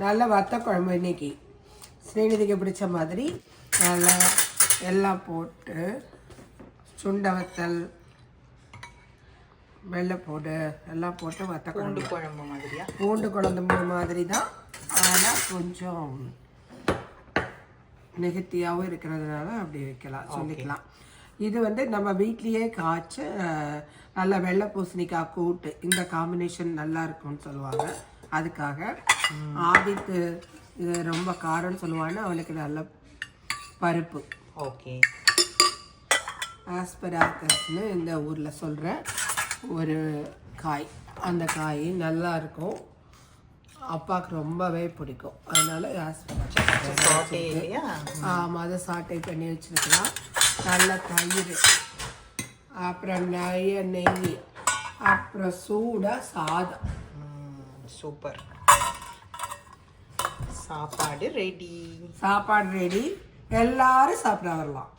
நல்ல வத்த குழம்பு இன்னைக்கு ஸ்ரீநிதிக்கு பிடிச்ச மாதிரி நல்லா எல்லாம் போட்டு சுண்ட வத்தல் வெள்ளைப்பூடு எல்லாம் போட்டு வத்த குழம்பு குழம்பு மாதிரியா? பூண்டு குழம்பு மாதிரி தான், ஆனால் கொஞ்சம் நெகட்டிவாகவும் இருக்கிறதுனால அப்படி வைக்கலாம் சொல்லிக்கலாம். இது வந்து நம்ம வீட்லேயே காய்ச்ச நல்ல வெள்ளை பூசணிக்காய் கூட்டு, இந்த காம்பினேஷன் நல்லா இருக்கும்னு சொல்லுவாங்க. அதுக்காக ஆதித்து இது ரொம்ப காரம்னு சொல்லுவாங்க, அவனுக்கு நல்ல பருப்பு. ஓகே. ஆஸ்பராகஸ்னு இந்த ஊரில் சொல்கிற ஒரு காய், அந்த காய் நல்லா இருக்கும், அப்பாவுக்கு ரொம்பவே பிடிக்கும். அதனால ஆமாம், அதை சாட்டை பண்ணி வச்சுருக்கலாம். நல்ல தயிர், அப்புறம் நிறைய நெய், அப்புறம் சூடாக சாதம். சூப்பர். சாப்பாடு ரெடி. சாப்பாடு ரெடி, எல்லாரும் சாப்பிட வரலாம்.